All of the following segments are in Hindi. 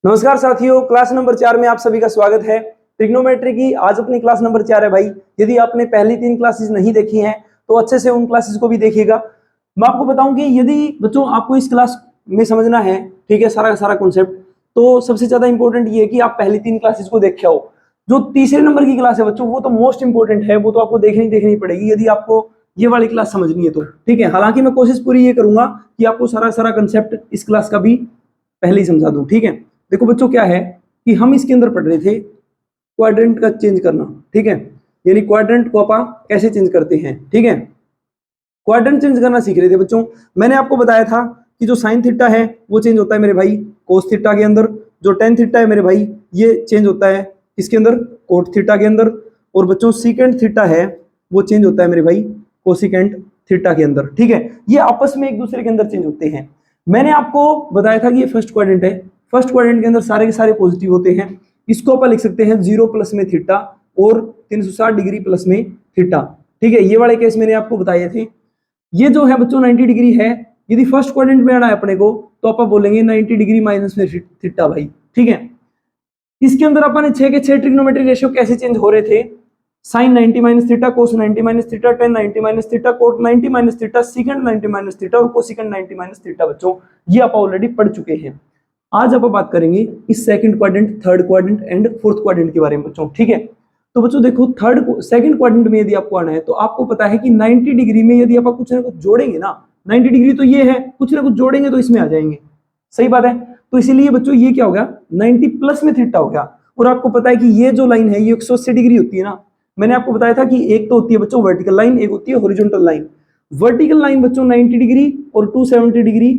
नमस्कार साथियों, क्लास नंबर 4 में आप सभी का स्वागत है। ट्रिग्नोमेट्री की आज अपनी क्लास नंबर 4 है भाई। यदि आपने पहली 3 क्लासेस नहीं देखी हैं तो अच्छे से उन क्लासेस को भी देखिएगा। मैं आपको बताऊं कि यदि बच्चों आपको इस क्लास में समझना है, ठीक है, सारा का सारा कॉन्सेप्ट, तो सबसे ज्यादा इंपॉर्टेंट ये है कि आप पहली 3 क्लासेस को देख के आओ। जो तीसरे नंबर की क्लास है बच्चों, वो तो मोस्ट इंपॉर्टेंट है, वो तो आपको देखनी पड़ेगी यदि आपको ये वाली क्लास समझनी है तो, ठीक है। हालांकि मैं कोशिश पूरी ये करूंगा कि आपको सारा कंसेप्ट इस क्लास का भी पहले ही समझा दूं, ठीक है। देखो बच्चों, क्या है कि हम इसके अंदर पढ़ रहे थे क्वाड्रेंट का चेंज करना, ठीक है, यानी क्वाड्रेंट को अपन कैसे चेंज करते हैं, ठीक है। क्वाड्रेंट चेंज करना सीख रहे थे बच्चों। मैंने आपको बताया था कि जो साइन थीटा है वो चेंज होता है मेरे भाई कोस थीटा के अंदर, जो टेन थीटा है मेरे भाई ये चेंज होता है इसके अंदर कोट थीटा के अंदर, और बच्चों सीकेंट थीटा है वो चेंज होता है मेरे भाई कोसिकेंट थीटा के अंदर, ठीक है। ये आपस में एक दूसरे के अंदर चेंज होते हैं। मैंने आपको बताया था कि ये फर्स्ट क्वाड्रेंट है, फर्स्ट क्वाड्रेंट के अंदर सारे के सारे पॉजिटिव होते हैं। इसको अपन लिख सकते हैं 0 प्लस में थीटा और 360 डिग्री प्लस में थीटा, ठीक है। ये वाले केस मैंने आपको बताए थे। ये जो है बच्चों 90 डिग्री है। यदि फर्स्ट क्वाड्रेंट में आना है अपने को तो अपन बोलेंगे 90 डिग्री माइनस में थीटा भाई, ठीक है। इसके अंदर अपन 6 के 6 ट्रिग्नोमेट्री रेशियो कैसे चेंज हो रहे थे, sine 90 minus theta, cos 90 minus theta, tan 90 minus theta, cot 90 minus theta, secant 90 minus theta और कोसिकेंट 90 माइनस थीटा। बच्चों ये आप ऑलरेडी पढ़ चुके हैं। आज आप बात करेंगे इस second quadrant, third quadrant and fourth quadrant के बारे में बच्चों, ठीक है। तो बच्चों देखो, सेकंड क्वाड्रेंट में यदि आपको आना है तो आपको पता है कि 90 डिग्री में यदि आप कुछ ना कुछ जोड़ेंगे ना, 90 डिग्री तो ये है, कुछ ना कुछ जोड़ेंगे तो इसमें आ जाएंगे, सही बात है। तो इसीलिए बच्चों ये क्या हो गया, 90 प्लस में थीटा हो गया। और आपको पता है कि ये जो लाइन है ये 180 डिग्री होती है ना। मैंने आपको बताया था कि एक तो होती है बच्चों वर्टिकल लाइन, एक होती है हॉरिजॉन्टल लाइन। वर्टिकल लाइन बच्चों 90 डिग्री और 270 डिग्री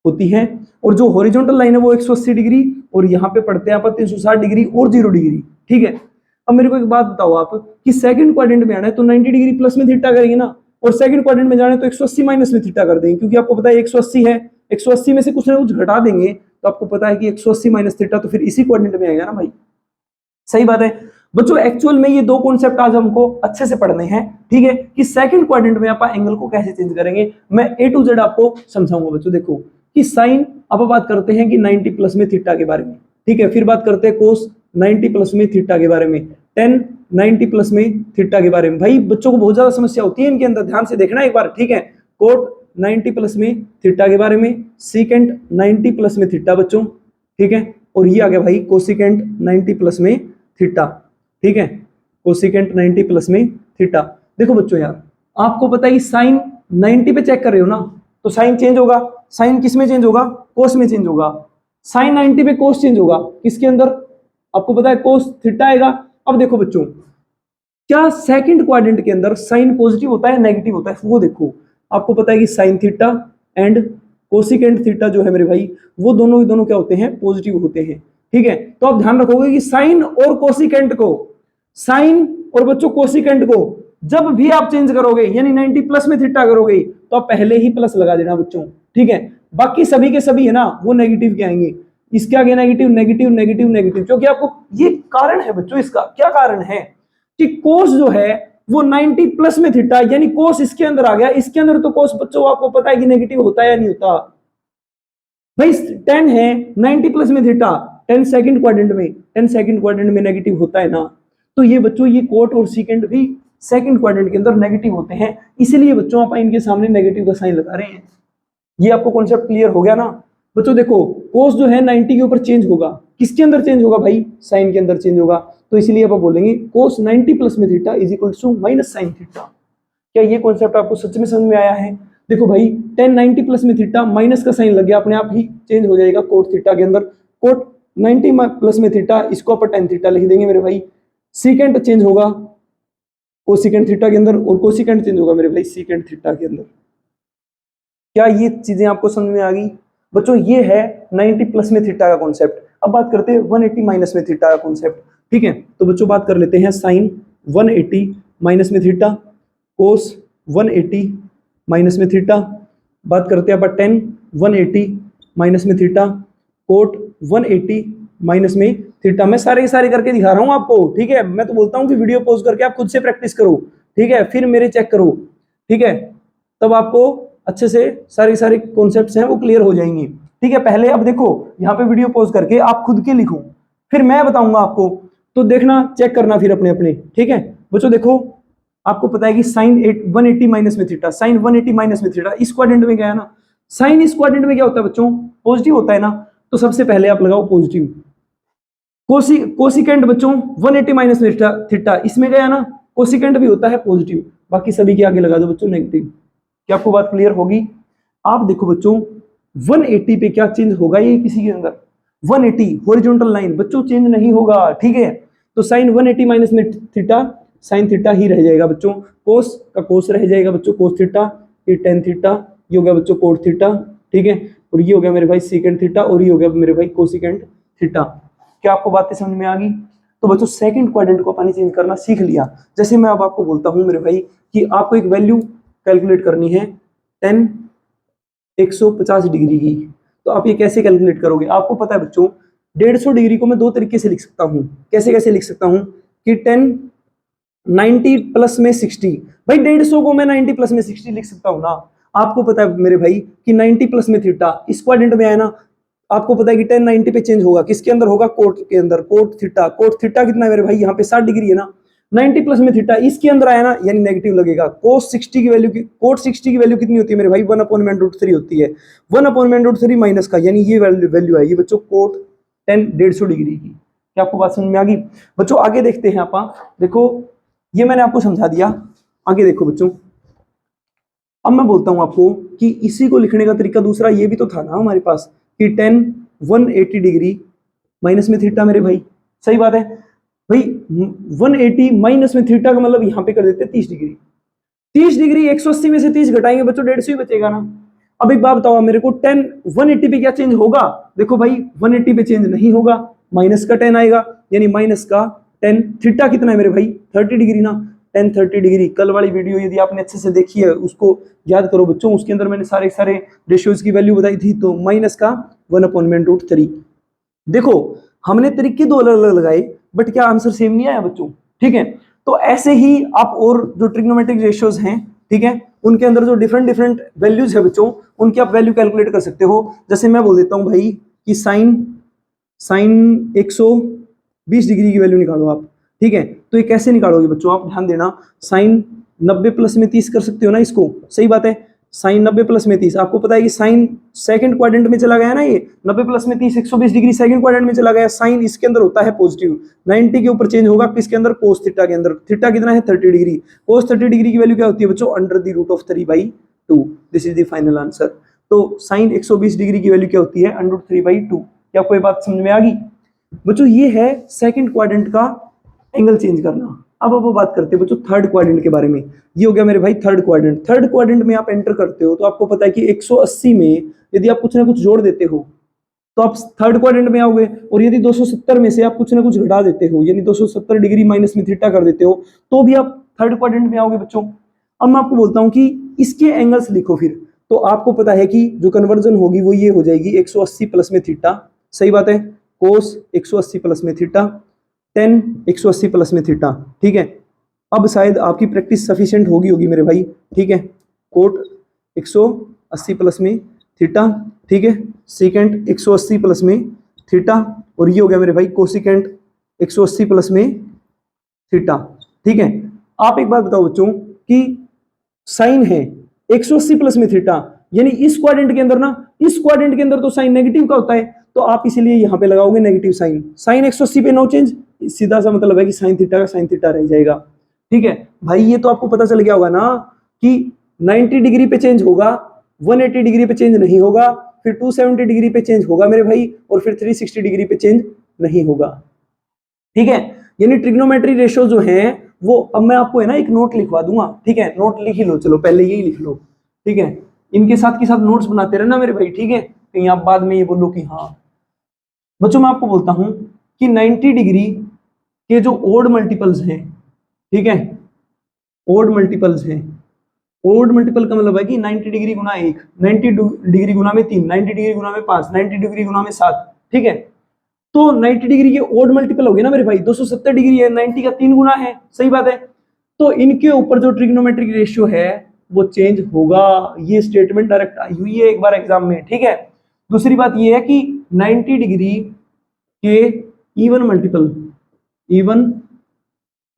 होती है, और जो हॉरिजॉन्टल लाइन है वो 180 डिग्री, और यहाँ पे पढ़ते हैं आप 360 डिग्री और 0 डिग्री, ठीक है। अब मेरे को एक बात बताओ आप कि सेकंड क्वाड्रेंट में आना है तो 90 डिग्री प्लस में थीटा करेंगे ना, और सेकंड क्वाड्रेंट में जाना है तो 180 माइनस में थीटा कर देंगे, क्योंकि आपको पता है 180 है, 180 में से कुछ ना कुछ घटा देंगे तो आपको पता है कि 180 माइनस थीटा तो फिर इसी क्वाड्रेंट में आएगा ना भाई, सही बात है। बच्चों एक्चुअल में ये दो कॉन्सेप्ट आज हमको अच्छे से पढ़ने हैं, ठीक है, कि सेकंड क्वाड्रेंट में आप एंगल को कैसे चेंज करेंगे। मैं A to Z आपको समझाऊंगा बच्चों। देखो कि साइन, अब बात करते हैं कि 90 प्लस में थीटा के बारे में, ठीक है। फिर बात करते हैं कोस 90 प्लस में थीटा के बारे में, टेन 90 प्लस में थीटा के बारे में। भाई बच्चों को बहुत ज्यादा समस्या होती है इनके अंदर, ध्यान से देखना एक बार, ठीक है। कोट 90 प्लस में थीटा के बारे में, सीकेंट 90 प्लस में थीटा बच्चों, ठीक है। और ये आ गया भाई कोसिकेंट 90 प्लस में थीटा, ठीक है, कोसिकेंट 90 प्लस में थीटा। देखो बच्चों यार, आपको पता है कि साइन 90 पे चेक कर रहे हो ना, तो साइन चेंज होगा। साइन किस में चेंज होगा, कोस में चेंज होगा। साइन 90 पे कोस चेंज होगा, किसके अंदर, आपको पता है कोस थीटा आएगा। अब देखो बच्चों, क्या सेकंड क्वाड्रेंट के अंदर साइन पॉजिटिव होता है नेगेटिव होता है, वो देखो। आपको पता है कि sine theta and cosecant theta जो है मेरे भाई, वो दोनों ही दोनों क्या होते हैं, पॉजिटिव होते हैं, ठीक है। तो आप ध्यान रखोगे कि साइन और कोसिकेंट को, साइन और बच्चों कोसिकेंट को जब भी आप चेंज करोगे, यानी 90 प्लस में थीटा करोगे, तो आप पहले ही प्लस लगा देना बच्चों, ठीक है। बाकी सभी के सभी है ना वो नेगेटिव के आएंगे। इसके आगे नेगेटिव नेगेटिव नेगेटिव नेगेटिव, क्योंकि आपको ये कारण है बच्चों, इसका क्या कारण है कि कोस जो है वो 90 प्लस में थीटा, यानी कोस इसके अंदर आ गया। इसके अंदर तो कोस बच्चों आपको पता है कि नेगेटिव होता है या नहीं होता भाई। 10 है 90 प्लस में थीटा, 10 सेकंड क्वाड्रेंट में, 10 सेकंड क्वाड्रेंट में नेगेटिव होता है ना। तो ये बच्चों ये कोट और सीकेंट भी सेकंड क्वाड्रेंट के अंदर नेगेटिव होते हैं, इसीलिए बच्चों आप इनके सामने नेगेटिव का साइन लगा रहे हैं। ये आपको कॉन्सेप्ट क्लियर हो गया ना बच्चों। देखो कोस जो है 90 के ऊपर चेंज होगा, किसके अंदर चेंज होगा भाई, साइन के अंदर चेंज होगा। तो इसलिए आप बोलेंगे कोस 90 प्लस में theta is equal to minus sine theta. क्या ये कॉन्सेप्ट आपको सच में समझ में आया है। देखो भाई 10 90 प्लस में थीटा, माइनस का साइन लग गया, अपने आप ही चेंज हो जाएगा कोट थीटा के अंदर। कोट 90 प्लस में थीटा, इसको अपन tan थीटा लिख देंगे मेरे भाई। सीकेंट चेंज होगा कोसिकेंट थीटा के अंदर, और कोसिकेंट चेंज होगा मेरे भाई सीकेंट थीटा के अंदर। क्या ये चीजें आपको समझ में आ गई बच्चों। ये है 90 प्लस में थीटा का कॉन्सेप्ट। अब बात करते हैं 180 माइनस में थीटा का कॉन्सेप्ट, ठीक है। तो बच्चों बात कर लेते हैं साइन 180 माइनस में थीटा, कोस 180 माइनस में थीटा। बात करते हैं अपन 10 180 माइनस में थीटा, कोट 180 माइनस में थीटा। मैं सारे करके दिखा रहा हूं आपको, ठीक है। मैं तो बोलता हूं कि वीडियो पॉज करके आप खुद से प्रैक्टिस करो, ठीक है, फिर मेरे चेक करो, ठीक है। तब आपको अच्छे से सारे कॉन्सेप्ट्स हैं वो क्लियर हो जाएंगे, ठीक है। पहले अब देखो यहाँ पे वीडियो पॉज करके आप खुद के लिखो, फिर मैं बताऊंगा आपको, तो देखना चेक करना फिर अपने अपने, ठीक है बच्चों। देखो आपको पता है कि साइन 180 माइनस में थीटा, साइन 180 माइनस में थीटा इस क्वाड्रेंट में गया ना, साइन इस क्वाड्रेंट में क्या होता है बच्चों, पॉजिटिव होता है ना, तो सबसे पहले आप लगाओ पॉजिटिव। कोसिकेंट बच्चों 180 माइनस में थीटा इसमें गया ना, कोसिकेंट भी होता है पॉजिटिव, बाकी सभी के आगे लगा दो बच्चों नेगेटिव। क्या आपको बात क्लियर होगी? आप देखो बच्चों 180 पे क्या चेंज होगा, ये किसी के अंदर 180 हॉरिजॉन्टल लाइन बच्चों चेंज नहीं होगा, ठीक है। तो साइन 180 माइनस में थीटा, साइन थीटा ही रह जाएगा बच्चों, कोस का कोस रह जाएगा बच्चों, कोस थीटा, ये टेन थीटा, ये हो गया बच्चों कोट थीटा, ठीक है, और ये हो गया मेरे भाई सेकंड थीटा, और ये हो गया मेरे भाई कोसिकेंट थीटा। क्या आपको बातें समझ में आ गई? तो बच्चों सेकंड क्वाड्रेंट को अपन चेंज करना सीख लिया। जैसे मैं अब आपको बोलता हूं मेरे भाई कि आपको एक वैल्यू कैलकुलेट करनी है 10 150 डिग्री की, तो आप ये कैसे कैलकुलेट करोगे? आपको पता है बच्चों 150 डिग्री को मैं दो तरीके से लिख सकता हूं। कैसे कैसे लिख सकता हूं कि 10 90 प्लस में 60, भाई 150 को मैं 90 प्लस में 60 लिख सकता हूं ना। आपको पता है मेरे भाई कि 90 प्लस में थीटा इस क्वाड्रेंट में आया ना, आपको पता है कि 10 90 पे चेंज होगा, किसके अंदर होगा, कोट के अंदर, कोट थीटा, कोट थीटा कितना है मेरे भाई, यहाँ पे 60 डिग्री है ना, 90 प्लस में थीटा इसके अंदर आया ना, यानी नेगेटिव लगेगा। कोस 60 की वैल्यू, कोट 60 की वैल्यू कितनी होती है मेरे भाई, 1/√3 होती है, 1/√3 माइनस का, यानी ये वैल्यू है ये बच्चों कोट 10 150 डिग्री की। क्या आपको बात समझ में आ गई बच्चों? आगे देखते हैं आप, देखो ये मैंने आपको समझा दिया, आगे देखो बच्चों। अब मैं बोलता हूं आपको कि इसी को लिखने का तरीका दूसरा ये भी तो था ना हमारे पास कि 10 180 डिग्री माइनस में थीटा मेरे भाई, सही बात है भाई। 180 माइनस में थीटा का मतलब यहां पे कर देते 30 डिग्री, 30 डिग्री 180 में से 30 घटाएंगे बच्चों 150 ही बचेगा ना। अब एक बात बताओ मेरे को, 10 180 पे क्या चेंज होगा? देखो भाई 180 पे चेंज नहीं होगा, माइनस का 10 आएगा, यानी माइनस का 10, थीटा कितना है मेरे भाई 30 डिग्री ना, 10 30 डिग्री। कल वाली वीडियो यदि आपने अच्छे से देखी है उसको याद करो बच्चों, उसके अंदर मैंने सारे रेशियोज की वैल्यू बताई थी। तो माइनस का 1/√3। देखो हमने तरीके दो अलग अलग लगाए, बट क्या आंसर सेम नहीं आया बच्चों, ठीक है। तो ऐसे ही आप और जो ट्रिग्नोमेट्रिक रेशियोज हैं, ठीक है, उनके अंदर जो डिफरेंट वैल्यूज है बच्चों, उनकी आप वैल्यू कैलकुलेट कर सकते हो। जैसे मैं बोल देता हूं भाई कि साइन 120 डिग्री की वैल्यू निकालो आप, ठीक है। तो ये कैसे निकालोगे बच्चों, आप ध्यान देना, साइन 90 प्लस में 30 कर सकते हो ना इसको, सही बात है। साइन 90 प्लस में 30, आपको पता है कि साइन सेकंड क्वाड्रेंट में चला गया ना, ये 90 प्लस में 30 120 डिग्री सेकंड क्वाड्रेंट में चला गया। साइन इसके अंदर होता है पॉजिटिव, 90 के ऊपर चेंज होगा किसके अंदर, कोस थीटा के अंदर। थीटा कितना है 30 डिग्री, कोस 30 डिग्री की वैल्यू क्या होती है बच्चों, √3/2। This is the final answer. तो साइन 120 डिग्री की वैल्यू क्या होती है, √3/2। क्या कोई बात समझ में आ गई बच्चों? ये है सेकंड क्वाड्रेंट का एंगल चेंज करना। अब वो बात करते हैं बच्चों थर्ड क्वाड्रेंट के बारे में। ये हो गया मेरे भाई थर्ड क्वाड्रेंट। थर्ड क्वाड्रेंट में आप एंटर करते हो तो आपको पता है कि 180 में यदि आप कुछ ना कुछ जोड़ देते हो तो आप थर्ड क्वाड्रेंट में आओगे, और यदि 270 में से आप कुछ ना कुछ घटा देते हो, यानी 270 डिग्री माइनस में थीटा कर देते हो, तो भी आप थर्ड क्वाड्रेंट में आओगे बच्चों। अब मैं आपको बोलता हूं कि इसके एंगल्स लिखो फिर, तो आपको पता है कि जो कन्वर्जन होगी वो ये हो जाएगी 180 प्लस में थीटा, सही बात है, कोस 180 प्लस में थीटा, 10 180 प्लस में थीटा, ठीक है। अब शायद आपकी प्रैक्टिस सफिशिएंट होगी मेरे भाई, ठीक है। कोट 180 प्लस में थीटा, ठीक है, सेकेंड 180 प्लस में थीटा, और ये हो गया मेरे भाई कोसिकेंट 180 प्लस में थीटा, ठीक है। आप एक बात बताओ बच्चों कि साइन है 180 प्लस में थीटा, यानी इस क्वाड्रेंट के अंदर ना, इस क्वाड्रेंट के अंदर तो साइन नेगेटिव का होता है, तो आप इसीलिए यहां पे लगाओगे नेगेटिव साइन। साइन 180 पे नो चेंज, सीधा सा मतलब है कि साइन थीटा का साइन थीटा रह जाएगा, ठीक है भाई। ये तो आपको पता चल गया होगा ना कि 90 डिग्री पे चेंज होगा, 180 डिग्री पे चेंज नहीं होगा, फिर 270 डिग्री पे चेंज होगा मेरे भाई, और फिर 360 डिग्री पे चेंज नहीं होगा, ठीक है। यानी ट्रिग्नोमेट्री रेशियो जो है वो, अब मैं आपको है ना एक नोट लिखवा दूंगा, ठीक है, नोट लिख ही लो, चलो पहले यही लिख लो, ठीक है। इनके साथ के साथ नोट्स बनाते रहना मेरे भाई, ठीक है, कहीं आप बाद में ये बोलो कि हाँ। बच्चों मैं आपको बोलता हूं कि 90 डिग्री के जो ओड मल्टीपल्स हैं, ठीक है, ओड मल्टीपल्स हैं, ओड मल्टीपल का मतलब है कि 90 डिग्री गुना 1, 90 डिग्री गुना में 3, 90 डिग्री गुना में 5, 90 डिग्री गुना में 7, ठीक है। तो 90 डिग्री के ओड मल्टीपल हो गए ना मेरे भाई, 270 डिग्री है, 90 का 3 गुना है, सही बात है। तो इनके ऊपर जो ट्रिग्नोमेट्रिक रेशियो है वो चेंज होगा। ये स्टेटमेंट डायरेक्ट आई हुई है एक बार एग्जाम में, ठीक है। दूसरी बात ये है कि 90 डिग्री के इवन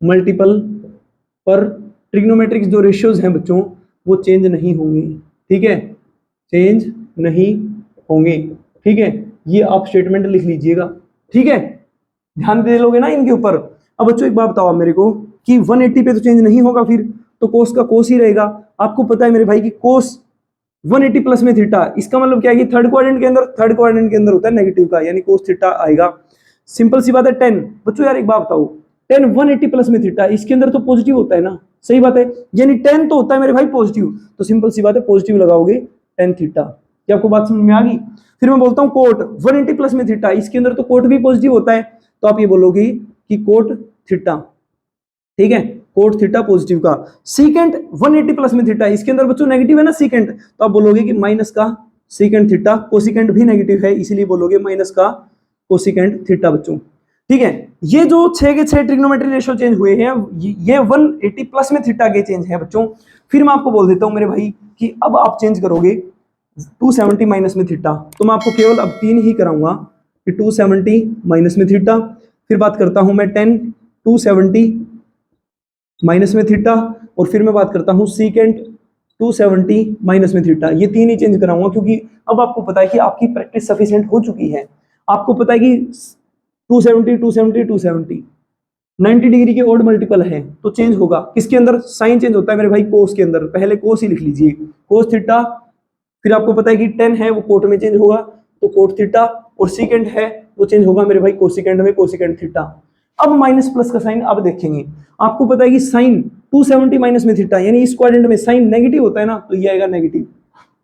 मल्टीपल पर ट्रिग्नोमेट्रिक जो रेशियोज हैं बच्चों वो चेंज नहीं होंगे, ठीक है, चेंज नहीं होंगे, ठीक है। ये आप स्टेटमेंट लिख लीजिएगा, ठीक है, ध्यान दे लोगे ना इनके ऊपर। अब बच्चों एक बात बताओ आप मेरे को कि 180 पे तो चेंज नहीं होगा, फिर तो कोस का कोस ही रहेगा। आपको पता है मेरे भाई कि कोस 180 प्लस में थीटा, इसका मतलब क्या है कि थर्ड क्वाड्रेंट के अंदर होता है नेगेटिव का, यानी कोस थीटा आएगा। सिंपल सी बात है 10। बच्चों यार एक बात बताओ, 10 180 प्लस में थीटा, इसके अंदर तो पॉजिटिव होता है ना, सही बात है, यानी 10 तो होता है मेरे भाई पॉजिटिव, तो सिंपल सी बात है पॉजिटिव लगाओगे 10 थीटा। क्या आपको बात समझ में आ गई? फिर मैं बोलता हूँ कोट 180 प्लस में थीटा, इसके अंदर तो कोट भी पॉजिटिव होता है, तो आप ये बोलोगे कि कोट थीटा, ठीक है, कोट थीटा पॉजिटिव का। सीकेंट 180 प्लस में थीटा, इसके अंदर बच्चों नेगेटिव है ना सीकेंट, तो आप बोलोगे कि माइनस का सीकेंट थीटा, कोसिकेंट भी नेगेटिव है इसीलिए बोलोगे माइनस का कोसिकेंट थीटा बच्चों, ठीक है। ये जो 6 के 6 ट्रिग्नोमेट्री रेशियो चेंज हुए हैं ये 180 प्लस में थीटा के चेंज है बच्चों। फिर मैं आपको बोल देता हूं मेरे भाई कि अब आप चेंज करोगे 270 माइनस में थीटा, तो मैं आपको केवल अब 3 ही कराऊंगा कि 270 माइनस में थीटा। फिर बात करता हूं मैं 10 270 माइनस में थीटा, और फिर मैं बात करता हूं सीकेंट 270 माइनस में थीटा। ये 3 ही चेंज कराऊंगा क्योंकि अब आपको पता है कि आपकी प्रैक्टिस सफिशिएंट हो चुकी है। आपको पता है कि 270 270 270 90 डिग्री के ओड मल्टीपल है, तो चेंज होगा किसके अंदर, साइन चेंज होता है मेरे भाई कोस के अंदर, पहले कोस ही लिख लीजिए, कोस थीटा। फिर आपको पता है कि 10 है वो कोट में चेंज होगा, तो कोट थीटा, और सीकेंट है वो चेंज होगा मेरे भाई कोसिकेंट में, कोसिकेंट थीटा। अब माइनस प्लस का साइन अब देखेंगे, आपको पता है कि साइन 270 माइनस में थीटा, यानी इस क्वाड्रेंट में साइन नेगेटिव होता है ना, तो ये आएगा नेगेटिव,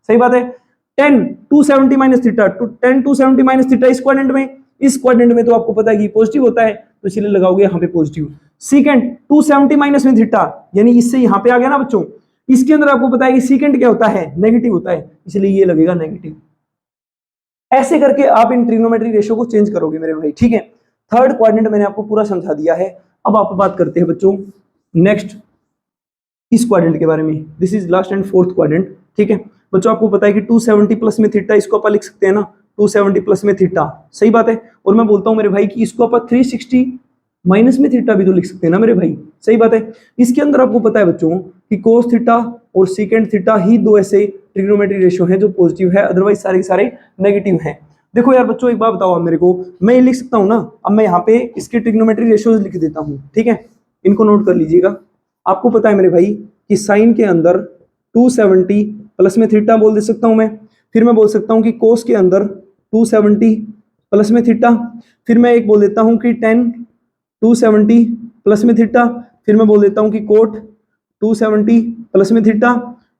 सही बात है। 10 270 माइनस थीटा, 10 270 माइनस थीटा इस क्वाड्रेंट में तो आपको पता है कि पॉजिटिव होता है, तो इसलिए लगाओगे यहाँ पे पॉजिटिव। सीकेंट 270 माइनस में थीटा, यानी इससे यहाँ पे आ गया ना बच्चों, इसके अंदर आपको पता है कि सीकेंट क्या होता है, नेगेटिव होता है, इसलिए ये लगेगा नेगेटिव। ऐसे करके आप इन ट्रिग्नोमेट्री रेशियो को चेंज करोगे मेरे भाई, ठीक है। थर्ड क्वाड्रेंट मैंने आपको पूरा समझा दिया है। अब आप बात करते हैं बच्चों नेक्स्ट इस क्वाड्रेंट के बारे में, this is last and fourth quadrant, ठीक है। बच्चों आपको पता है कि 270 प्लस में थीटा, इसको अपन लिख सकते हैं ना 270 प्लस में थीटा, सही बात है। और मैं बोलता हूं मेरे भाई कि इसको अपन 360 माइनस में थीटा भी तो लिख सकते हैं ना मेरे भाई, सही बात है। इसके अंदर आपको पता है बच्चों कि कोस थीटा और सीकेंट थीटा ही दो ऐसे ट्रिग्नोमेट्री रेशियो हैं जो पॉजिटिव है, अदरवाइज सारे के सारे नेगेटिव हैं। देखो यार बच्चों एक बात बताओ आप मेरे को, मैं ये लिख सकता हूं ना, अब मैं यहाँ पे इसके ट्रिग्नोमेट्री रेशियोज लिख देता हूँ, ठीक है, इनको नोट कर लीजिएगा। आपको पता है मेरे भाई कि साइन के अंदर 270 प्लस में थीटा बोल दे सकता हूं मैं, फिर मैं बोल सकता हूं कि कोस के अंदर 270 प्लस में थीटा, फिर मैं एक बोल देता हूं कि 10 270 प्लस में थीटा, फिर मैं बोल देता हूं कि कोट 270 प्लस में थीटा,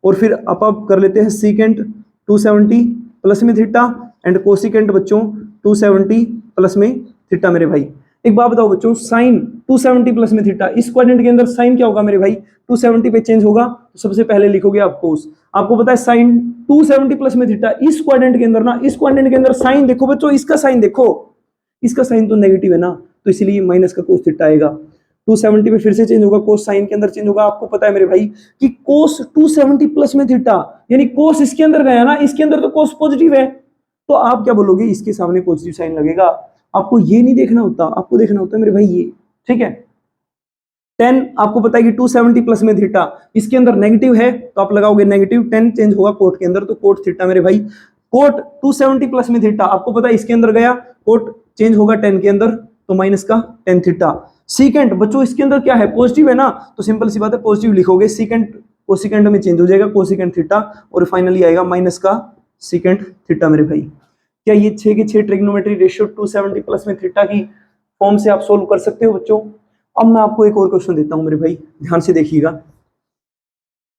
और फिर आप कर लेते हैं सीकेंट 270 प्लस में थीटा एंड कोसिकेंट बच्चों 270 प्लस में थीटा मेरे भाई। एक बात बताओ बच्चों, साइन 270 प्लस में थीटा, इस क्वाड्रेंट के अंदर साइन क्या होगा मेरे भाई, 270 पे चेंज होगा, तो सबसे पहले लिखोगे आप कोस। आपको पता है साइन 270 प्लस में थीटा, इस क्वाड्रेंट के अंदर ना, इस क्वाड्रेंट के अंदर साइन देखो बच्चों, इसका साइन देखो, इसका साइन तो नेगेटिव है ना, तो इसलिए माइनस का कोस थीटा आएगा। 270 पे फिर से चेंज होगा, कोस साइन के अंदर चेंज होगा। आपको पता है मेरे भाई कि कोस 270 प्लस में थीटा, यानी कोस इसके अंदर गया ना, इसके अंदर तो कोस पॉजिटिव है, तो आप क्या बोलोगे, इसके सामने पॉजिटिव साइन लगेगा। आपको ये नहीं देखना होता, आपको देखना होता है मेरे भाई ये, ठीक है। 10 आपको पता है कि 270 प्लस में थीटा, इसके अंदर नेगेटिव है, तो आप लगाओगे नेगेटिव, 10 चेंज होगा कोट के अंदर, तो कोट थीटा मेरे भाई। कोट 270 प्लस में थीटा, आपको पता है इसके अंदर गया, कोट चेंज होगा 10 के अंदर, तो माइनस का 10 थीटा। सीकेंट बच्चों इसके अंदर क्या है, पॉजिटिव है ना, तो सिंपल सी बात है पॉजिटिव लिखोगे, सीकेंट कोसिकेंट में चेंज हो जाएगा, कोसिकेंट थीटा, और फाइनली आएगा माइनस का सीकेंट थीटा मेरे भाई। क्या ये 6 के 6 ट्रिग्नोमेट्री रेशियो 270 प्लस में थीटा की फॉर्म से आप सोल्व कर सकते हो बच्चों? अब मैं आपको एक और क्वेश्चन देता हूं मेरे भाई, ध्यान से देखिएगा,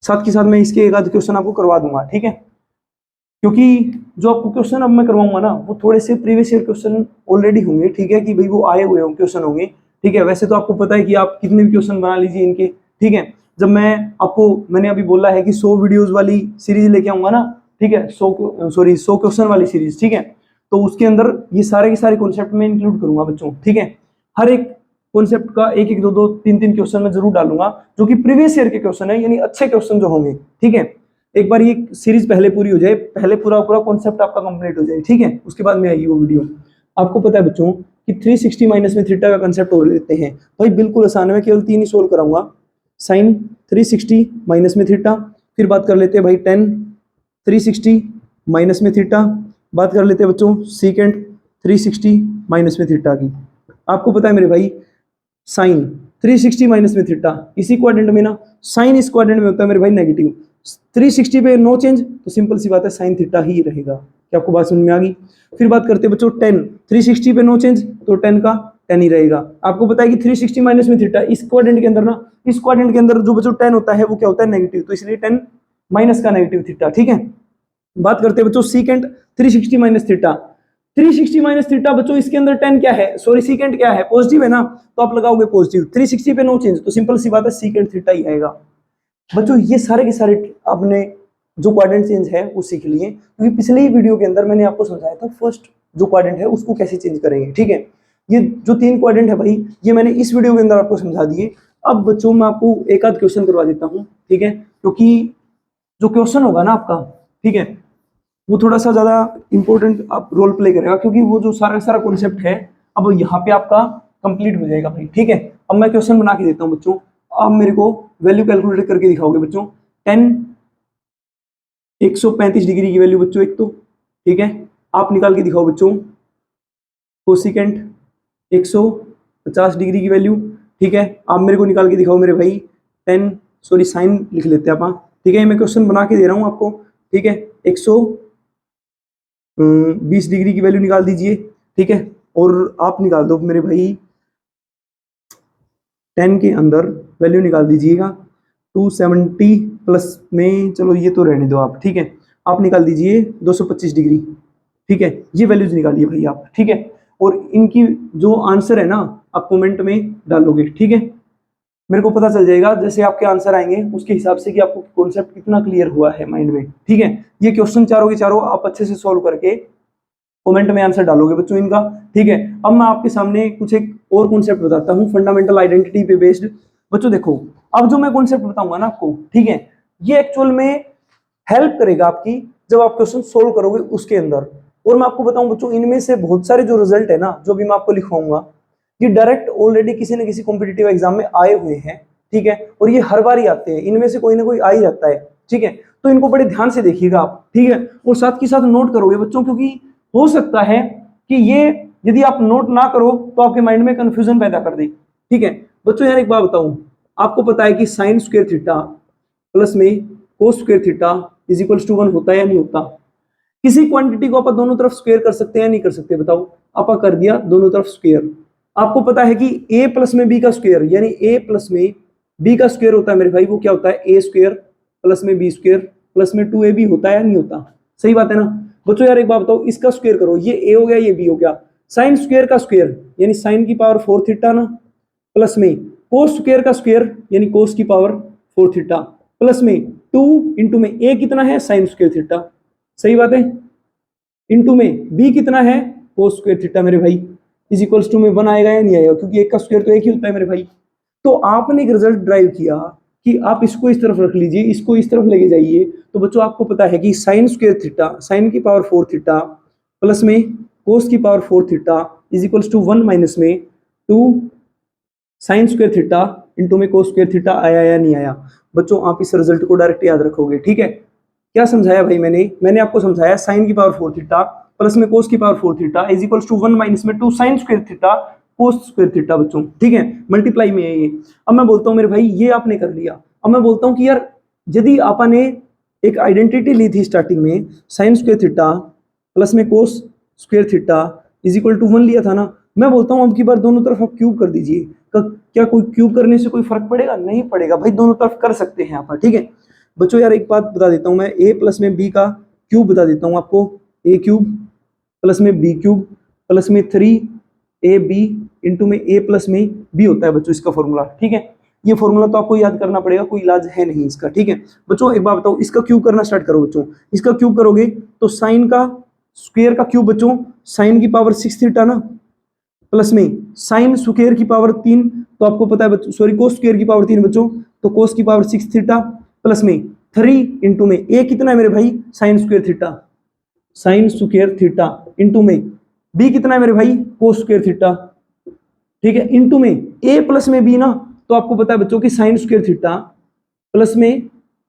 साथ के साथ मैं इसके एक आध क्वेश्चन आपको करवा दूंगा, ठीक है, क्योंकि जो आपको क्वेश्चन अब मैं करवाऊंगा ना, वो थोड़े से प्रीवियस ईयर क्वेश्चन ऑलरेडी होंगे, ठीक है, कि भाई वो आए हुए क्वेश्चन होंगे, ठीक है। वैसे तो आपको पता है कि आप कितने भी क्वेश्चन बना लीजिए इनके, ठीक है। जब मैंने अभी बोला है कि 100 वीडियोज वाली सीरीज लेके आऊंगा ना, ठीक है, 100 क्वेश्चन वाली सीरीज, ठीक है, तो उसके अंदर ये सारे के सारे कॉन्सेप्ट में इंक्लूड करूंगा बच्चों, ठीक है। हर एक कॉन्सेप्ट का एक एक दो दो तीन तीन क्वेश्चन में जरूर डालूंगा, जो कि प्रीवियस ईयर के क्वेश्चन है, यानी अच्छे क्वेश्चन जो होंगे, ठीक है। एक बार ये सीरीज पहले पूरी हो जाए, पहले पूरा कॉन्सेप्ट आपका कंप्लीट हो जाए, ठीक है, उसके बाद में आएगी वो वीडियो। आपको पता है बच्चों कि 360 माइनस में थीटा का कंसेप्ट और लेते हैं भाई, बिल्कुल आसान है, मैं केवल 3 ही सोल्व कराऊंगा। साइन 360 माइनस में थीटा, फिर बात कर लेते हैं भाई टेन 360 माइनस में थीटा, बात कर लेते हैं बच्चों सीकेंट 360 माइनस में थीटा की। आपको पता है मेरे भाई साइन 360 माइनस में थीटा, इसी क्वाड्रेंट में ना साइन इस क्वाड्रेंट में होता है मेरे भाई नेगेटिव, 360 पे नो चेंज, तो सिंपल सी बात है साइन थीटा ही रहेगा। क्या आपको बात समझ में आ गई? फिर बात करते हैं बच्चों टेन, 360 पे नो चेंज, तो टेन का टेन ही रहेगा। आपको पता है कि 360 माइनस में थीटा, इस क्वाड्रेंट के अंदर ना, इस क्वाड्रेंट के अंदर जो बच्चों टेन होता है वो क्या होता है नेगेटिव, तो इसलिए टेन माइनस का नेगेटिव थीटा, ठीक है। बात करते हैं बच्चों secant 360 minus theta, 360 minus theta बच्चों इसके अंदर टेन क्या है, सॉरी सीकेंट क्या है, पॉजिटिव है ना, तो आप लगाओगे पॉजिटिव, 360 पे नो चेंज, तो सिंपल सी बात है सीकेंट थीटा ही आएगा। बच्चों ये सारे के सारे आपने जो क्वाड्रेंट चेंज है वो सीख लिए, क्योंकि पिछले ही वीडियो के अंदर मैंने आपको समझाया था फर्स्ट जो क्वाड्रेंट है उसको कैसे चेंज करेंगे, ठीक है। ये जो 3 क्वाड्रेंट है भाई, ये मैंने इस वीडियो के अंदर आपको समझा दिए। अब बच्चों मैं आपको एक आध क्वेश्चन करवा देता हूँ, ठीक है, क्योंकि जो क्वेश्चन होगा ना आपका, ठीक है, वो थोड़ा सा ज्यादा इंपॉर्टेंट आप रोल प्ले करेगा, क्योंकि वो जो सारा कॉन्सेप्ट है अब यहाँ पे आपका कंप्लीट हो जाएगा भाई, ठीक है। अब मैं क्वेश्चन बना के देता हूँ बच्चों, आप मेरे को वैल्यू कैलकुलेट करके दिखाओगे बच्चों। 135 डिग्री की वैल्यू बच्चों एक तो, ठीक है, आप निकाल के दिखाओ बच्चों। कोसिकेंट 150 डिग्री की वैल्यू, ठीक है, आप मेरे को निकाल के दिखाओ मेरे भाई। साइन लिख लेते हैं आप, ठीक है, मैं क्वेश्चन बना के दे रहा हूँ आपको, ठीक है। 120 डिग्री की वैल्यू निकाल दीजिए, ठीक है, और आप निकाल दो मेरे भाई 10 के अंदर वैल्यू निकाल दीजिएगा 270 प्लस में, चलो ये तो रहने दो आप, ठीक है, आप निकाल दीजिए 225 डिग्री, ठीक है, ये वैल्यूज निकालिए भाई आप, ठीक है, और इनकी जो आंसर है ना आप कमेंट में डालोगे, ठीक है, मेरे को पता चल जाएगा जैसे आपके आंसर आएंगे उसके हिसाब से कि आपको कॉन्सेप्ट कितना क्लियर हुआ है माइंड में, ठीक है। ये क्वेश्चन चारों के चारों आप अच्छे से सॉल्व करके कमेंट में आंसर डालोगे बच्चों इनका, ठीक है। अब मैं आपके सामने कुछ एक और कॉन्सेप्ट बताता हूँ फंडामेंटल आइडेंटिटी पे बेस्ड। बच्चों देखो, अब जो मैं कॉन्सेप्ट बताऊंगा ना आपको, ठीक है, ये एक्चुअल में हेल्प करेगा आपकी जब आप क्वेश्चन सोल्व करोगे उसके अंदर। और मैं आपको बताऊं बच्चों, इनमें से बहुत सारे जो रिजल्ट है ना, जो भी मैं आपको लिखवाऊंगा, ये डायरेक्ट ऑलरेडी किसी न किसी कॉम्पिटिटिव एग्जाम में आए हुए हैं, ठीक है, और ये हर बार ही आते हैं, इनमें से कोई ना कोई आ ही जाता है, ठीक है। तो इनको बड़े ध्यान से देखिएगा आप, ठीक है, और साथ के साथ नोट करोगे बच्चों, क्योंकि हो सकता है कि ये यदि आप नोट ना करो तो आपके माइंड में कंफ्यूजन पैदा कर दे, ठीक है। बच्चों यार एक बात बताऊं, आपको पता है कि साइन स्क्वायर थीटा प्लस में cos square theta is equals to 1 होता है या नहीं होता? किसी क्वांटिटी को आप दोनों तरफ स्क्वायर कर सकते हैं या नहीं कर सकते, बताओ। आप कर दिया दोनों तरफ स्क्वायर। आपको पता है कि a प्लस में b का स्क्वायर, यानी a प्लस में b का स्क्वायर होता है मेरे भाई, वो क्या होता है a स्क्वायर प्लस में b स्क्वायर प्लस में 2ab होता है या नहीं होता? सही बात है ना बच्चों। यार एक बात बताओ, इसका स्क्वायर करो, ये a हो गया ये b हो गया, साइन स्क्वायर का स्क्वायर यानी साइन की पावर 4 थीटा ना, प्लस में कोस स्क्वायर का स्क्वायर यानी कोस की पावर 4 थीटा, प्लस में 2 इंटू में a कितना है साइन स्क्वायर थीटा, सही बात है, इंटू में b कितना है कोस स्क्वायर थीटा मेरे भाई, इज इक्वल्स टू में 1 आएगा या नहीं आएगा, क्योंकि एक का स्क्वायर तो एक ही होता है मेरे भाई। तो आपने एक रिजल्ट ड्राइव किया कि आप इसको इस तरफ रख लीजिए, इसको इस तरफ लेके जाइए, तो बच्चों आपको पता है कि साइन स्क्वायर थीटा, साइन की पावर 4 थीटा प्लस में कोस की power 4 theta is equals to 1 minus में 2 साइन स्क्वायर थीटा इंटू में कोस स्क्वायर थीटा आया या नहीं आया। बच्चों आप इस रिजल्ट को डायरेक्ट याद रखोगे, ठीक है। क्या समझाया भाई मैंने आपको समझाया साइन की पावर 4 थीटा प्लस में कोस की power 4 theta is equals to 1 minus में 2 sine square theta cos square theta बच्चों, ठीक है, मल्टीप्लाई में है ये। अब मैं बोलता हूँ मेरे भाई ये आपने कर लिया, अब मैं बोलता हूँ कि यार यदि आपने एक आइडेंटिटी ली थी स्टार्टिंग में साइन स्क्वायर थीटा प्लस में cos square theta is equal to 1 लिया था ना, मैं बोलता हूँ अब की बार दोनों तरफ आप क्यूब कर दीजिए। क्या कोई क्यूब करने से कोई फर्क पड़ेगा? नहीं पड़ेगा भाई, दोनों तरफ कर सकते हैं आप, ठीक है। बच्चों यार एक बात बता देता हूँ मैं, a प्लस में b का क्यूब बता देता हूँ आपको, a क्यूब प्लस में b क्यूब प्लस में 3ab इंटू में a प्लस में b होता है बच्चों इसका फॉर्मूला, ठीक है। ये फॉर्मूला तो आपको याद करना पड़ेगा, कोई इलाज है नहीं इसका, ठीक है। बच्चों एक बात बताओ, इसका क्यूब करना स्टार्ट करो बच्चों, इसका क्यूब करोगे तो साइन का स्क्वायर का क्यूब बच्चों, साइन की पावर 6 थीटा ना, प्लस में साइन स्क्वायर की पावर 3, तो आपको पता है बच्चों, सॉरी कोस स्क्वायर की पावर 3 बच्चों, तो कोस की पावर 6 थीटा प्लस में 3 इंटू में ए कितना है मेरे भाई sign square theta, sign square theta into में बी कितना है मेरे भाई कोस स्क्वायर थीटा, ठीक है, इंटू में ए प्लस में बी ना, तो आपको पता है बच्चों की साइन स्क्वायर थीटा प्लस में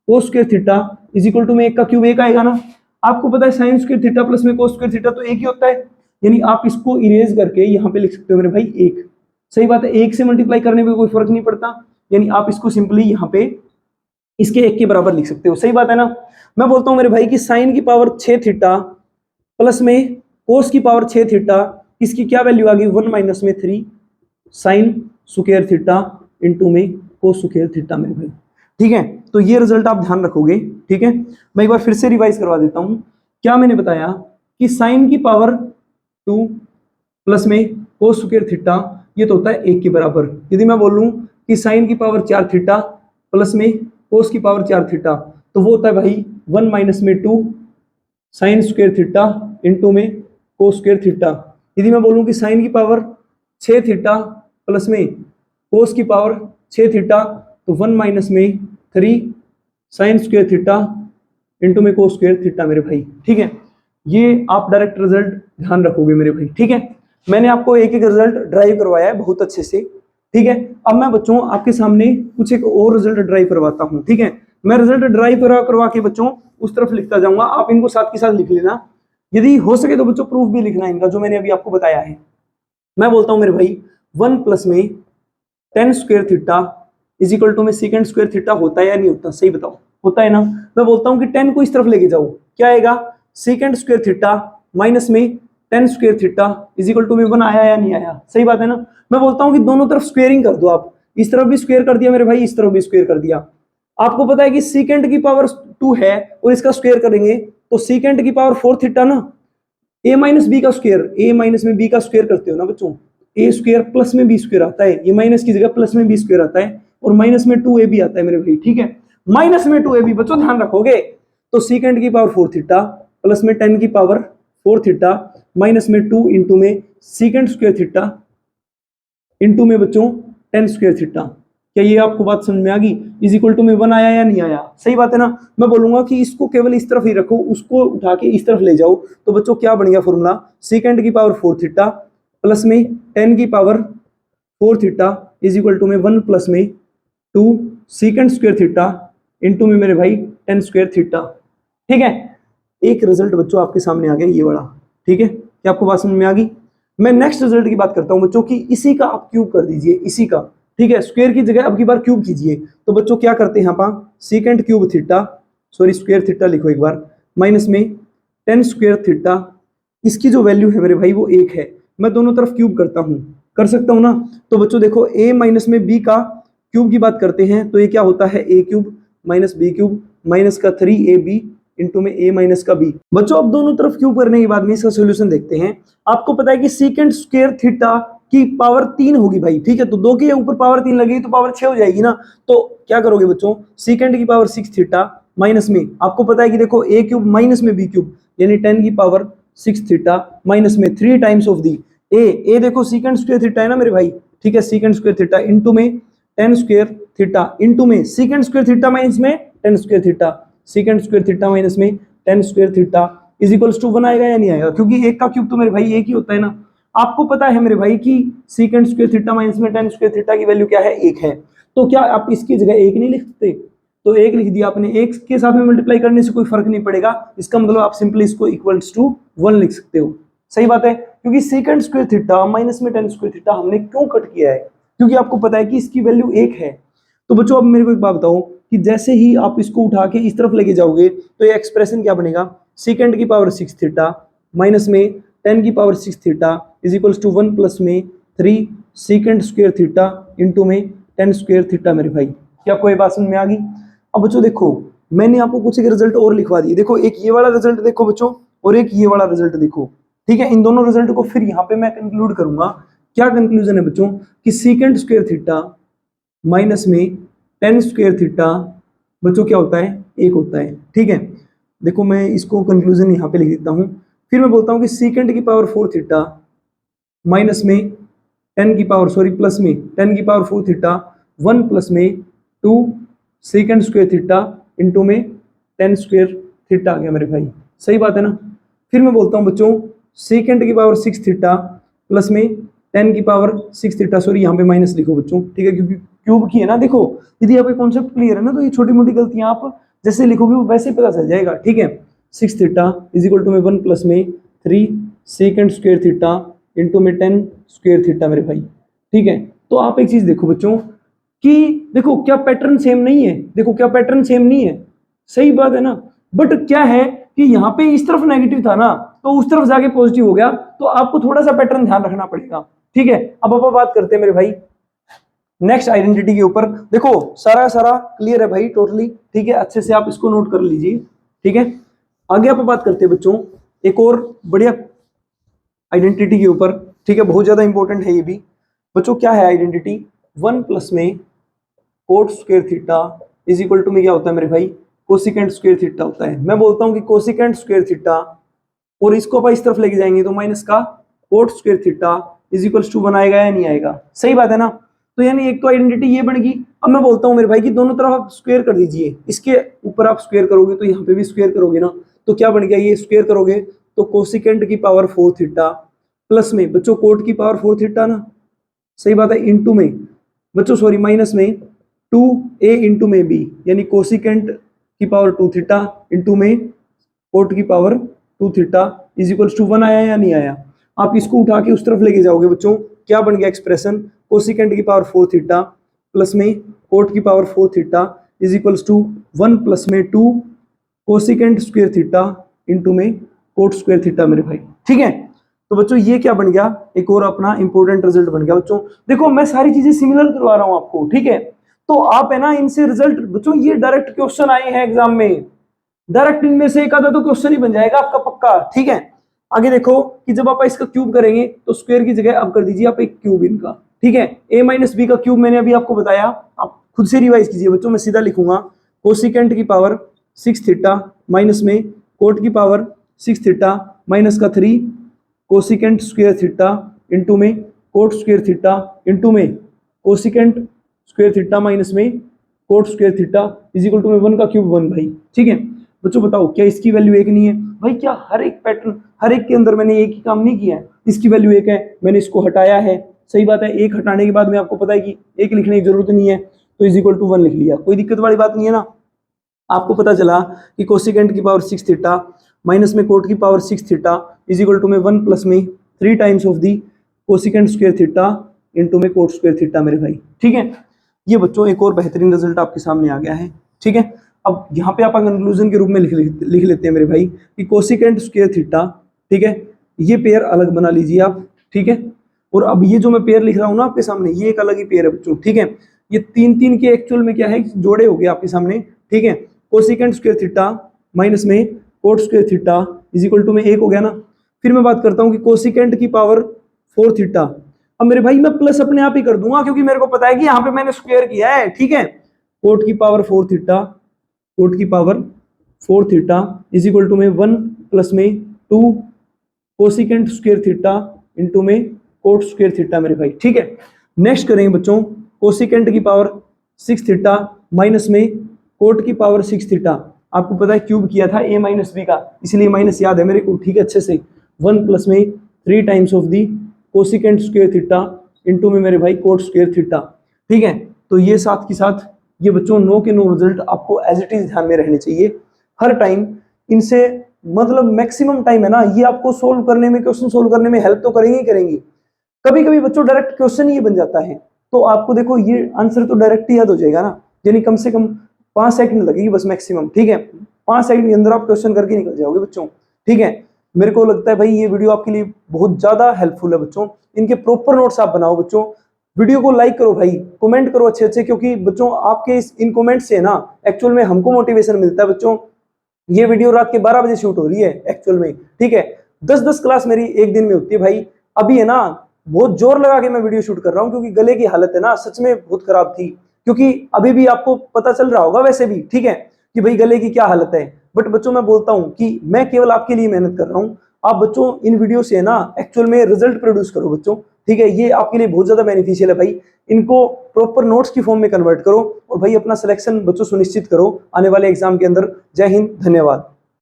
cos square theta is equal to में एक का क्यूब एक आएगा ना। आपको पता है साइन स्क्वायर थीटा प्लस में कोस स्क्वायर थीटा तो एक ही होता है, यानी आप इसको इरेज करके यहाँ पे लिख सकते हो मेरे भाई एक। सही बात है, एक से मल्टीप्लाई करने में कोई फर्क नहीं पड़ता, यानी आप इसको सिंपली यहाँ पे इसके एक के बराबर लिख सकते हो। सही बात है ना। मैं बोलता हूँ मेरे भाई कि साइन की पावर 6 थीटा प्लस में कोस की पावर 6 थीटा, इसकी क्या वैल्यू आ गई 1 माइनस में 3 साइन स्क्वायर थीटा इंटू में कोस स्क्वायर थीटा मेरे भाई, ठीक है। तो ये रिजल्ट आप ध्यान रखोगे, ठीक है। मैं एक बार फिर से रिवाइज करवा देता हूं। क्या मैंने बताया कि साइन की पावर 2 प्लस में कोस स्क्वायर थीटा ये तो होता है 1 के बराबर। यदि मैं बोलूं कि साइन की पावर 4 थीटा प्लस में कोस की पावर 4 थीटा तो वो होता है भाई 1 माइनस में 2 साइन स्क्वायर थीटा इंटू में कोस स्क्वायर थीटा। यदि मैं बोलूं कि साइन की पावर 6 थीटा प्लस में कोस की पावर 6 थीटा तो 1 माइनस में 3 साइन स्क्वायर थीटा इंटू में कोस स्क्वायर थीटा मेरे भाई, ठीक है। ये आप डायरेक्ट रिजल्ट ध्यान रखोगे मेरे भाई, ठीक है। मैंने आपको एक एक रिजल्ट ड्राइव करवाया है बहुत अच्छे से, ठीक है। अब मैं बच्चों आपके सामने कुछ एक और रिजल्ट ड्राइव करवाता हूँ, ठीक है। मैं रिजल्ट ड्राइव करवा के बच्चों उस तरफ लिखता जाऊंगा, आप इनको साथ के साथ लिख लेना। यदि हो सके तो बच्चों प्रूफ भी लिखना इनका जो मैंने अभी आपको बताया है। मैं बोलता हूं मेरे भाई 1 प्लस में 10 square theta is equal to में सेकंड स्क्वायर थीटा होता है या नहीं होता, सही बताओ, होता है ना। मैं बोलता हूं कि 10 को इस तरफ लेके जाओ, क्या आएगा सेकंड स्क्वायर थीटा माइनस में 10 square theta is equal to में 1 आया या नहीं आया, सही बात है ना। मैं बोलता हूं कि दोनों तरफ स्क्वेयरिंग कर दो, आप इस तरफ भी स्क्वायर कर दिया मेरे भाई, इस तरफ भी स्क्वायर कर दिया। आपको पता है कि सेकंड की पावर 2 है और इसका स्क्वायर करेंगे तो सेकंड की पावर 4 थीटा ना, ए माइनस बी का स्क्वायर, ए माइनस में बी का स्क्वायर करते हो ना बच्चों, ए स्क्वायर प्लस में बी स्क्वायर आता है, ये माइनस की जगह प्लस में बी स्क्वायर आता है और माइनस में 2 ए बी आता है मेरे भाई, ठीक है। माइनस में 2 ए बी बच्चों ध्यान रखोगे तो सेकंड की पावर 4 थीटा प्लस में 10 की पावर 4 थीटा माइनस में 2 इंटू में सेकंड स्क्वायर थीटा इंटू में बच्चों 10 स्क्वायर थीटा। क्या ये आपको बात समझ में आ गई? इज इक्वल टू में 1 आया या नहीं आया, सही बात है ना। मैं बोलूंगा कि इसको केवल इस तरफ ही रखो, उसको उठा के इस तरफ ले जाओ तो बच्चों क्या बन गया फॉर्मूला, सेकंड की पावर 4 थीटा प्लस में 10 की power 4 theta is equal to में 1 प्लस में 2 सेकंड स्क्वायर थीटा इंटू में मेरे भाई 10 स्क्वायर थीटा, ठीक है। एक रिजल्ट बच्चों आपके सामने आ गया ये वाला, ठीक है। क्या आपको बात समझ में आ गई? मैं नेक्स्ट रिजल्ट की बात करता हूं बच्चों की, इसी का आप क्यूब कर दीजिए, इसी का, ठीक है। स्क्वायर की जगह अब की बार क्यूब कीजिए तो बच्चों क्या करते हैं यहाँ पर second cube theta, sorry square theta लिखो एक बार, माइनस में 10 स्क्वायर थीटा, इसकी जो वैल्यू है मेरे भाई वो 1 है। मैं दोनों तरफ क्यूब करता हूँ, कर सकता हूँ ना। तो बच्चों देखो a माइनस में b का क्यूब की बात करते हैं तो ये क्या होता है a cube minus b cube minus का 3ab इंटू में a माइनस का b। बच्चों अब दोनों तरफ क्यूब करने के बाद में इसका सोल्यूशन देखते हैं। आपको पता है कि सेकंड स्क्वायर थीटा की पावर 3 होगी भाई, ठीक है। तो 2 के ऊपर पावर 3 लगेगी तो पावर 6 हो जाएगी ना। तो क्या करोगे बच्चों, सेकंड की पावर 6 थीटा माइनस में, आपको पता है कि देखो a क्यूब माइनस में b क्यूब यानी 10 की पावर 6 थीटा माइनस में 3 टाइम्स ऑफ दी ए देखो सेकंड स्क्वायर थीटा है ना मेरे भाई, ठीक है। सेकंड स्क्वायर थीटा इंटू में 10 स्क्वायर थीटा इंटू में सेकंड स्क्वायर थीटा माइनस में 10 square theta, secant square theta minus में 10 square theta is equals to 1 आएगा या नहीं आएगा, क्योंकि एक का क्यूब तो मेरे भाई एक ही होता है ना। आपको पता है मेरे भाई कि सेकंड स्क्वायर थीटा माइनस में 10 स्क्वायर थीटा की वैल्यू क्या है, 1 है। तो क्या आप इसकी जगह 1 नहीं लिख सकते? तो 1 लिख दिया आपने, 1 के साथ में मल्टीप्लाई करने से कोई फर्क नहीं पड़ेगा, इसका मतलब आप सिंपली इसको इक्वल्स टू 1 लिख सकते हो। सही बात है, क्योंकि सेकंड स्क्वायर थीटा माइनस में 10 स्क्वायर थीटा हमने क्यों कट किया है, क्योंकि आपको पता है कि इसकी वैल्यू 1 है। तो बच्चों अब मेरे को एक बात बताओ कि जैसे ही आप इसको उठा के इस तरफ लेके जाओगे तो ये एक्सप्रेशन क्या बनेगा, सेकंड की पावर 6 थीटा माइनस में 10 की power 6 theta is equals to 1 plus में 3 सेकंड स्क्वायर थीटा इंटू में 10 स्क्वायर थीटा मेरे भाई। क्या आपको ये बात समझ में आ गई? अब बच्चों देखो मैंने आपको कुछ एक रिजल्ट और लिखवा दिए, देखो एक ये वाला रिजल्ट देखो बच्चों और एक ये वाला रिजल्ट देखो, ठीक है। इन दोनों रिजल्ट को फिर यहाँ पे मैं कंक्लूड करूंगा। क्या कंक्लूजन है बच्चों कि सेकंड स्क्वायर थीटा माइनस में 10 स्क्वायर थीटा बच्चों क्या होता है, 1 होता है, ठीक है। देखो मैं इसको कंक्लूजन यहाँ पे लिख देता हूँ। फिर मैं बोलता हूँ कि सेकंड की पावर 4 थीटा माइनस में 10 की पावर प्लस में 10 की पावर 4 थीटा 1 प्लस में 2 सेकंड स्क्वायर थीटा इंटू में 10 स्क्वायर थीटा आ गया मेरे भाई, सही बात है ना। फिर मैं बोलता हूँ बच्चों सेकेंड की पावर 6 थीटा प्लस में 10 की पावर 6 थीटा, सॉरी यहाँ पे माइनस लिखो बच्चों, ठीक है, क्योंकि क्यूब की है ना। देखो यदि आपका कॉन्सेप्ट क्लियर है ना तो ये छोटी मोटी गलतियां आप जैसे लिखोगे वो वैसे ही पता चल जाएगा, ठीक है। 6 थीटा इज इक्वल टू में 1 प्लस में 3 सेकेंड स्क्वायर थीटा इंटू में 10 स्क्वायर थीटा मेरे भाई, ठीक है। तो आप एक चीज देखो बच्चों कि देखो क्या पैटर्न सेम नहीं है, देखो क्या पैटर्न सेम नहीं है, सही बात है ना। बट क्या है कि यहाँ पे इस तरफ नेगेटिव था ना तो उस तरफ जाके पॉजिटिव हो गया, तो आपको थोड़ा सा पैटर्न ध्यान रखना पड़ेगा, ठीक है। अब आप बात करते हैं मेरे भाई नेक्स्ट आइडेंटिटी के ऊपर। देखो सारा सारा क्लियर है भाई टोटली, ठीक है, अच्छे से आप इसको नोट कर लीजिए, ठीक है। आगे आप बात करते हैं बच्चों एक और बढ़िया आइडेंटिटी के ऊपर, ठीक है, बहुत ज्यादा इंपॉर्टेंट है ये भी बच्चों। क्या है आइडेंटिटी? 1 प्लस में cot square theta is equal to में क्या होता है मेरे भाई? कोसिकेंट स्क्वायर थीटा होता है। मैं बोलता हूं कि कोसिकेंट स्क्वायर थीटा और इसको अपन इस तरफ लेके जाएंगे तो माइनस का cot square theta is equals to 1 आएगा या नहीं आएगा? सही बात है ना। तो यानी एक तो आइडेंटिटी ये बन गई। अब मैं बोलता हूं मेरे भाई कि दोनों तरफ आप स्क्वायर कर दीजिए, इसके ऊपर आप स्क्वायर करोगे तो यहाँ पे भी स्क्वायर करोगे ना, तो क्या बन गया? ये स्क्वायर करोगे तो कोसिकेंट की पावर 4 थीटा प्लस में बच्चों कोट की पावर 4 थीटा ना, सही बात है, इंटू में बच्चों सॉरी माइनस में 2a इंटू में b, यानी कोसिकेंट की पावर 2 थीटा इंटू में कोट की power 2 theta is equals to 1 आया या नहीं आया? आप इसको उठा के उस तरफ लेके जाओगे बच्चों, क्या बन गया एक्सप्रेशन? कोसिकेंट की पावर 4 थीटा प्लस में कोट की power 4 theta is equals to 1 plus में 2 कोसिकेंट स्क्वायर थीटा इंटू में कोट स्क्वायर थीटा मेरे भाई, ठीक है। तो बच्चों ये क्या बन गया? एक और अपना इंपॉर्टेंट रिजल्ट बन गया बच्चों। देखो मैं सारी चीजें सिमिलर करवा रहा हूं आपको, ठीक है। तो आप है ना इनसे रिजल्ट बच्चों, ये डायरेक्ट क्वेश्चन आए हैं एग्जाम में, डायरेक्ट इनमें से एक आधा तो क्वेश्चन ही बन जाएगा आपका पक्का, ठीक है। आगे देखो कि जब आप इसका क्यूब करेंगे तो स्क्वायर की जगह आप कर दीजिए आप एक क्यूब इनका, ठीक है। a माइनस बी का क्यूब मैंने अभी आपको बताया, आप खुद से रिवाइज कीजिए बच्चों। मैं सीधा लिखूंगा कोसिकेंट की पावर 6 थीटा माइनस में कोट की पावर 6 थीटा माइनस का 3 कोसिकेंट स्क्वायर थीटा इंटू में कोट स्क्वायर थीटा इंटू में कोसिकेंट स्क्वायर थीटा माइनस में cot square theta is equal to में 1 का क्यूब 1 भाई, ठीक है। बच्चों बताओ क्या इसकी वैल्यू एक नहीं है भाई? क्या हर एक पैटर्न हर एक के अंदर मैंने एक ही काम नहीं किया है? इसकी वैल्यू एक है, मैंने इसको हटाया है, सही बात है। एक हटाने के बाद में आपको पता है कि एक लिखने की जरूरत नहीं है, तो इज इक्वल टू 1 लिख लिया, कोई दिक्कत वाली बात नहीं है ना। आपको पता चला कि कोसिकेंट की पावर 6 थीटा माइनस में कोट की power 6 theta is equal to में 1 प्लस में 3 times of the cosecant square theta into में कोट स्क्वायर थीटा मेरे भाई, ठीक है। ये बच्चों एक और बेहतरीन रिजल्ट आपके सामने आ गया है, ठीक है। अब यहाँ पे आप कंक्लूजन के रूप में लिख लेते हैं मेरे भाई कि कोसिकेंट स्क्वायर थीटा, ठीक है, ये पेयर अलग बना लीजिए आप, ठीक है। और अब ये जो मैं पेयर लिख रहा हूँ ना आपके सामने, ये एक अलग ही पेयर है बच्चों, ठीक है। ये तीन तीन के एक्चुअल में क्या है, जोड़े हो गए आपके सामने, ठीक है। कोसिकेंट स्क्वायर थीटा माइनस में cot square theta is equal to में 1 हो गया ना। फिर मैं बात करता हूँ कि कोसिकेंट की पावर 4 थीटा, अब मेरे भाई मैं प्लस अपने आप ही कर दूंगा क्योंकि मेरे को पता है कि यहाँ पे मैंने स्क्वायर किया है, ठीक है। कोट की पावर 4 थीटा, कोट की power 4 theta is equal to में 1 प्लस में 2 कोसिकेंट स्क्वायर थीटा इंटू में कोट स्क्वायर थीटा मेरे भाई, ठीक है। नेक्स्ट करेंगे बच्चों कोसिकेंट की पावर 6 थीटा माइनस में कोट की पावर 6 थीटा, आपको पता है क्यूब किया था a माइनस बी का, इसलिए माइनस याद है मेरे को, ठीक है, अच्छे से। 1 प्लस में 3 times of the cosecant square theta into में मेरे भाई कोट स्क्वायर थीटा, ठीक है। तो ये साथ के साथ ये बच्चों नो के नो रिजल्ट आपको एज इट इज ध्यान में रहने चाहिए हर टाइम। इनसे मतलब मैक्सिमम टाइम है ना, ये आपको सोल्व करने में, क्वेश्चन सोल्व करने में हेल्प तो करेंगे ही करेंगी। कभी कभी बच्चों डायरेक्ट क्वेश्चन ही बन जाता है, तो आपको देखो ये आंसर तो डायरेक्ट ही याद हो जाएगा ना, यानी कम से कम 5 सेकंड लगेगी बस मैक्सिमम, ठीक है। 5 सेकंड के अंदर आप क्वेश्चन करके निकल जाओगे बच्चों, ठीक है। मेरे को लगता है भाई ये वीडियो आपके लिए बहुत ज्यादा हेल्पफुल है बच्चों। इनके प्रॉपर नोट्स आप बनाओ बच्चों, वीडियो को लाइक करो भाई, कमेंट करो अच्छे अच्छे, क्योंकि बच्चों आपके इन कमेंट से ना एक्चुअल में हमको मोटिवेशन मिलता है बच्चों। ये वीडियो रात के 12 बजे शूट हो रही है एक्चुअल में, ठीक है। 10-10 क्लास मेरी एक दिन में होती है भाई। अभी है ना बहुत जोर लगा के मैं वीडियो शूट कर रहा हूँ क्योंकि गले की हालत है ना सच में बहुत खराब थी, क्योंकि अभी भी आपको पता चल रहा होगा वैसे भी, ठीक है, कि भाई गले की क्या हालत है। बट बच्चों मैं बोलता हूँ कि मैं केवल आपके लिए मेहनत कर रहा हूँ, आप बच्चों इन वीडियो से ना एक्चुअल में रिजल्ट प्रोड्यूस करो बच्चों, ठीक है, ये आपके लिए बहुत ज्यादा बेनिफिशियल है भाई। इनको प्रॉपर नोट्स की फॉर्म में कन्वर्ट करो और भाई अपना सिलेक्शन बच्चों सुनिश्चित करो आने वाले एग्जाम के अंदर। जय हिंद, धन्यवाद।